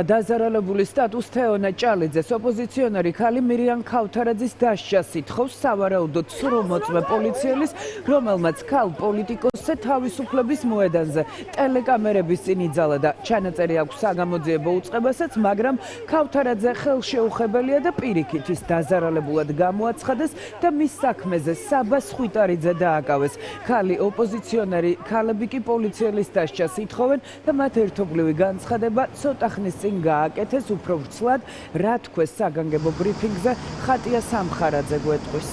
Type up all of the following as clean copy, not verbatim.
დაზარალებული სტატუს თეონა ჭალიძეს ოპოზიციონერი ქალი მირიან ქავთარაძის დასჯას ითხოვს სავარაუდოდ სრულმოწმე პოლიციელის, რომელმაც ქალ პოლიტიკოსზე თავისუფლების მოედანზე ტელეკამერების წინ იძალა და ჩანაწერი აქვს საგამოძიებო უწყებასაც, მაგრამ ქავთარაძე ხელშეუხებელია და პირიქით ის დაზარალებულად გამოაცხადეს და მის საქმეზე საბას ხვიტარიძე დააკავეს. ქალი ოპოზიციონერი ქალები კი პოლიციელის დასჯას ითხოვენ და მათ ერთობლივი განცხადება ცოტა ხნის წინ გააკეთეს. უფრო ვრცლად რა თქვეს საგანგებო ბრიფინგზე ხატია სამხარაძე გვეტყვის.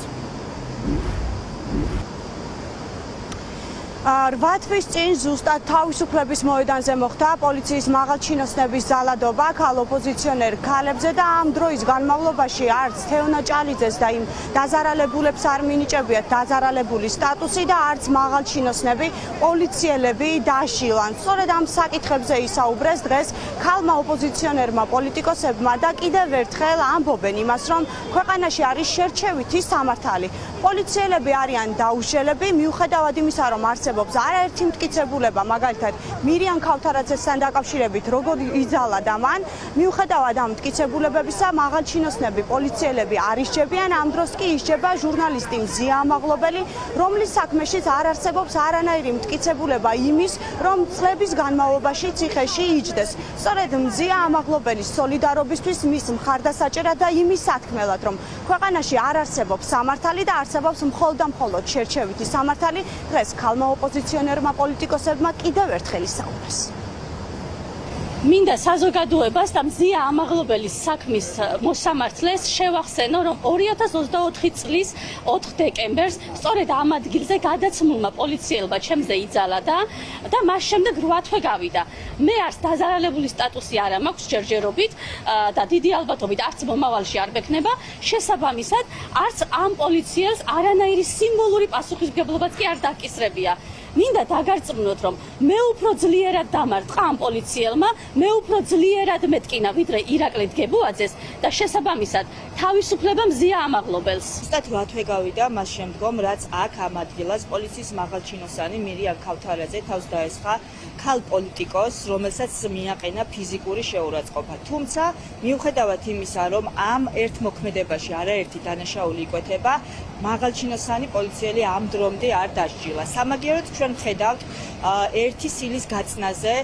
8 თვის წინ ზუსტად თავისუფლების მოედანზე მოხდა პოლიციის მაღალჩინოსნების ძალადობა ქალ ოპოზიციონერ ქალებზე და ამ დროის განმავლობაში არც თეონა ჭალიძეს და იმ დაზარალებულებს არ მინიჭებიათ დაზარალებული სტატუსი და არც მაღალჩინოსნები პოლიციელები დაშილან. სწორედ ამ საკითხებზე ისაუბრეს დღეს ქალმა ოპოზიციონერმა პოლიტიკოსებმა და კიდევ ერთხელ ამბობენ იმას, რომ ქვეყანაში არის შერჩევითი სამართალი. პოლიციელები არიან დაუშელები, მიუხედავად იმისა, რომ არსებობს არაერთი მტკიცებულება, მაგალითად მირიან ქავთარაძესთან დაკავშირებით როგორ იძალა და მან, მიუხედავად ამ მტკიცებულებებისა, მაღალჩინოსნები პოლიციელები არ ისჯებიან, ამ დროს კი ისჯება ჟურნალისტი მზია ამაღლობელი, რომლის საქმეშიც არ არსებობს არანაირი მტკიცებულება იმის, რომ წლების განმავლობაში ციხეში იჯდეს. სწორედ მზია ამაღლობელის სოლიდარობისთვის მის მხარდასაჭერად და იმის სათქმელად, რომ ქვეყანაში არ არსებობს სამართალი და არსებობს მხოლოდ და მხოლოდ შერჩევითი სამართალი, დღეს ქალმა ოპოზიციონერმა პოლიტიკოსებმა კიდევ ერთხელ ისაუბრეს. მინდა საზოგადოებას და მზია ამაღლობელის საქმის მოსამართლეს შევახსენო, რომ 2024 წლის 4 დეკემბერს სწორედ ამ ადგილზე გადაცმულმა პოლიციელმა ჩემზე იძალა და მას შემდეგ 8 თვე გავიდა. მე არც დაზარალებული სტატუსი არ მაქვს ჯერჯერობით და დიდი ალბათობით არც მომავალში არ მექნება. შესაბამისად, არც ამ პოლიციელს არანაირი სიმბოლური პასუხისმგებლობაც კი არ დაკისრებია. მინდა დაგარწმუნოთ, რომ მე უფრო ძლიერად დამარტყა ამ პოლიციელმა, მე უფრო ძლიერად მეტკინა, ვიდრე ირაკლი დგებუაძეს და შესაბამისად თავისუფლება მზია ამაღლობელს. ზუსტად 8 თვე გავიდა მას შემდგომ, რაც აქ ამ ადგილას პოლიციის მაღალჩინოსანი მირიან ქავთარაძე თავს დაესხა ქალ პოლიტიკოს, რომელსაც მიაყენა ფიზიკური შეურაცხყოფა. თუმცა, მიუხედავად იმისა, რომ ამ ერთ მოქმედებაში არაერთი დანაშაული იკვეთება, მაღალჩინოსანი პოლიციელი ამ დრომდე არ დასჯილა. სამაგიეროდ ჩვენ ვხედავთ ერთი სილის გაწნაზე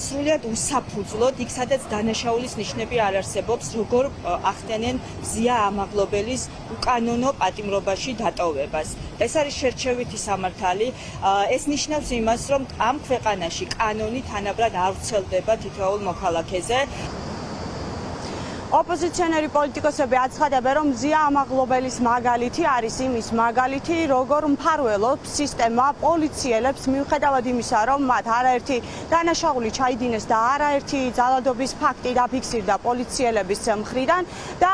სრულიად უსაფუძვლოდ, იქ სადაც დანაშაულის ნიშნები არ არსებობს, როგორ ახდენენ მზია ამაღლობელის უკანონო პატიმრობაში დატოვებას. ეს არის შერჩევითი სამართალი. ეს ნიშნავს იმას, რომ ამ ქვეყანაში კანონი თანაბრად არ ვრცელდება თითოეულ მოქალაქეზე. ოპოზიციონერი პოლიტიკოსები აცხადებენ, რომ მზია ამაღლობელის მაგალითი არის იმის მაგალითი, როგორ მფარველობს სისტემა პოლიციელებს, მიუხედავად იმისა, რომ მათ არაერთი დანაშაული ჩაიდინეს და არაერთი ძალადობის ფაქტი დაფიქსირდა პოლიციელების მხრიდან და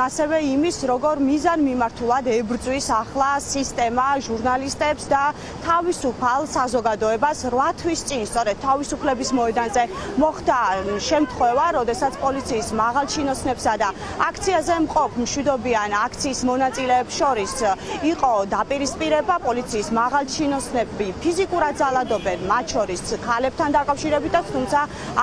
ასევე იმის, როგორ მიზანმიმართულად ებრძვის ახლა სისტემა ჟურნალისტებს და თავისუფალ საზოგადოებას. 8 თვის წინ სწორედ თავისუფლების მოედანზე მოხდა შემთხვევა, როდესაც პოლიციის მაღალჩინოსნებსა და აქციაზე მყოფ მშვიდობიან აქციის მონაწილეებს შორის იყო დაპირისპირება, პოლიციის მაღალჩინოსნები ფიზიკურად ძალადობენ, მათ შორის ქალებთან დაკავშირებითაც, თუმცა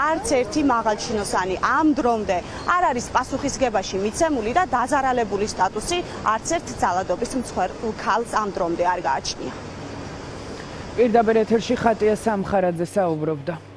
არც ერთი მაღალჩინოსანი ამ დრომდე არ არის პასუხისგებაში მიცემული და დაზარალებული სტატუსი არც ერთ ძალადობის მსხვერპლ ქალს ამ დრომდე არ გააჩნია. პირდაპირ ეთერში ხატია სამხარაძე საუბრობდა.